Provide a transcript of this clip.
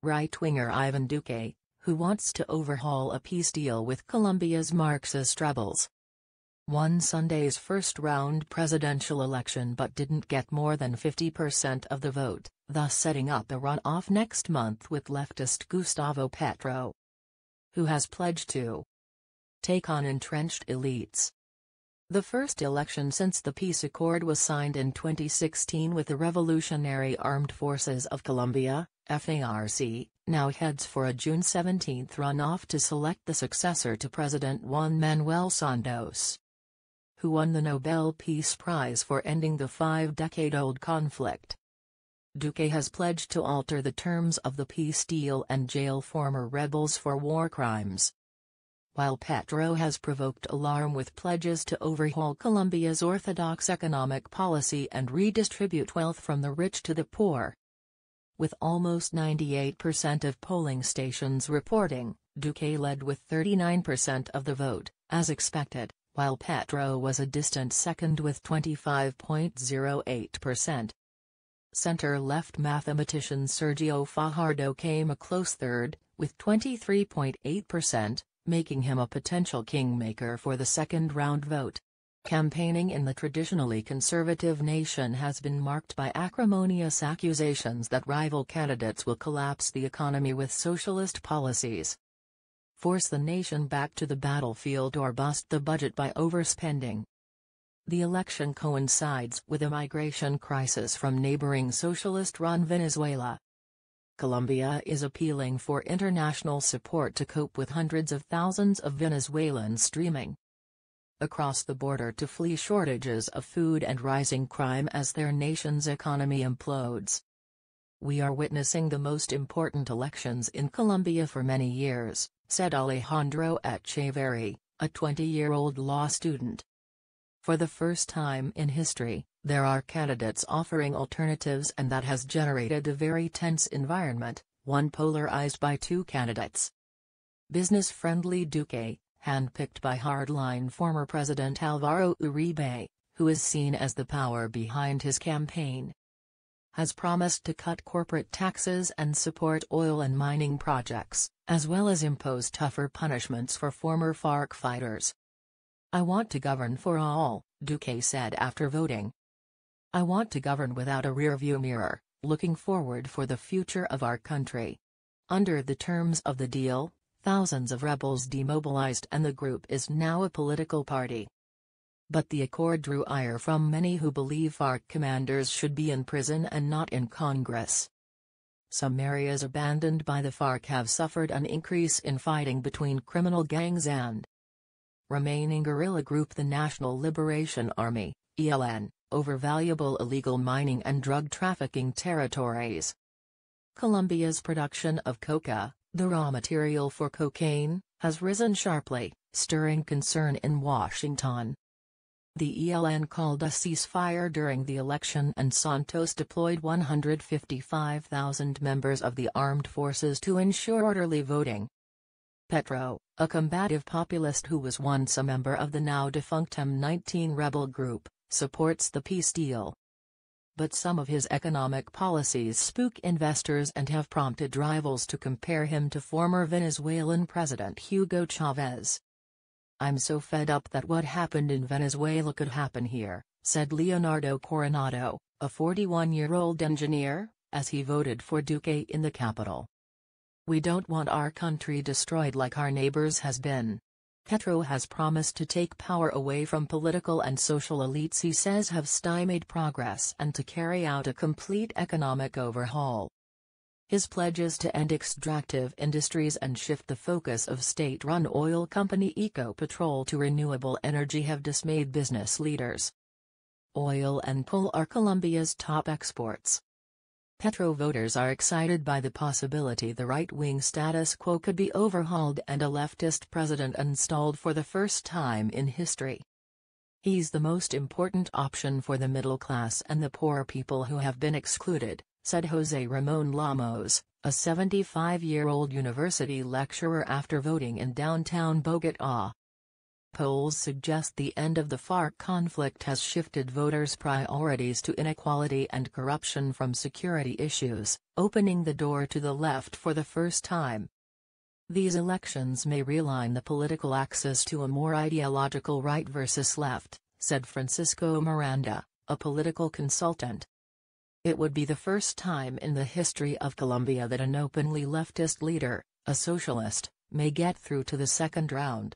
Right-winger Ivan Duque, who wants to overhaul a peace deal with Colombia's Marxist rebels, won Sunday's first-round presidential election but didn't get more than 50% of the vote, thus setting up a runoff next month with leftist Gustavo Petro, who has pledged to take on entrenched elites. The first election since the peace accord was signed in 2016 with the Revolutionary Armed Forces of Colombia, FARC, now heads for a June 17 runoff to select the successor to President Juan Manuel Santos, who won the Nobel Peace Prize for ending the 5-decade-old conflict. Duque has pledged to alter the terms of the peace deal and jail former rebels for war crimes, while Petro has provoked alarm with pledges to overhaul Colombia's orthodox economic policy and redistribute wealth from the rich to the poor. With almost 98% of polling stations reporting, Duque led with 39% of the vote, as expected, while Petro was a distant second with 25.08%. Center-left mathematician Sergio Fajardo came a close third, with 23.8%, making him a potential kingmaker for the second-round vote. Campaigning in the traditionally conservative nation has been marked by acrimonious accusations that rival candidates will collapse the economy with socialist policies, force the nation back to the battlefield or bust the budget by overspending. The election coincides with a migration crisis from neighboring socialist-run Venezuela. Colombia is appealing for international support to cope with hundreds of thousands of Venezuelans streaming across the border to flee shortages of food and rising crime as their nation's economy implodes. "We are witnessing the most important elections in Colombia for many years," said Alejandro Echeverri, a 20-year-old law student. "For the first time in history, there are candidates offering alternatives, and that has generated a very tense environment, one polarized by two candidates." Business-friendly Duque, handpicked by hardline former President Álvaro Uribe, who is seen as the power behind his campaign, has promised to cut corporate taxes and support oil and mining projects, as well as impose tougher punishments for former FARC fighters. "I want to govern for all," Duque said after voting. "I want to govern without a rearview mirror, looking forward for the future of our country." Under the terms of the deal, thousands of rebels demobilized and the group is now a political party. But the accord drew ire from many who believe FARC commanders should be in prison and not in Congress. Some areas abandoned by the FARC have suffered an increase in fighting between criminal gangs and remaining guerrilla group the National Liberation Army, ELN, over valuable illegal mining and drug trafficking territories. Colombia's production of coca, the raw material for cocaine, has risen sharply, stirring concern in Washington. The ELN called a ceasefire during the election, and Santos deployed 155,000 members of the armed forces to ensure orderly voting. Petro, a combative populist who was once a member of the now-defunct M19 rebel group, supports the peace deal. But some of his economic policies spook investors and have prompted rivals to compare him to former Venezuelan President Hugo Chavez. "I'm so fed up that what happened in Venezuela could happen here," said Leonardo Coronado, a 41-year-old engineer, as he voted for Duque in the capital. "We don't want our country destroyed like our neighbors has been." Petro has promised to take power away from political and social elites he says have stymied progress and to carry out a complete economic overhaul. His pledges to end extractive industries and shift the focus of state-run oil company Ecopetrol to renewable energy have dismayed business leaders. Oil and coal are Colombia's top exports. Petro voters are excited by the possibility the right-wing status quo could be overhauled and a leftist president installed for the first time in history. "He's the most important option for the middle class and the poor people who have been excluded," said José Ramón Lamos, a 75-year-old university lecturer after voting in downtown Bogotá. Polls suggest the end of the FARC conflict has shifted voters' priorities to inequality and corruption from security issues, opening the door to the left for the first time. These elections may realign the political axis to a more ideological right versus left, said Francisco Miranda, a political consultant. It would be the first time in the history of Colombia that an openly leftist leader, a socialist, may get through to the second round.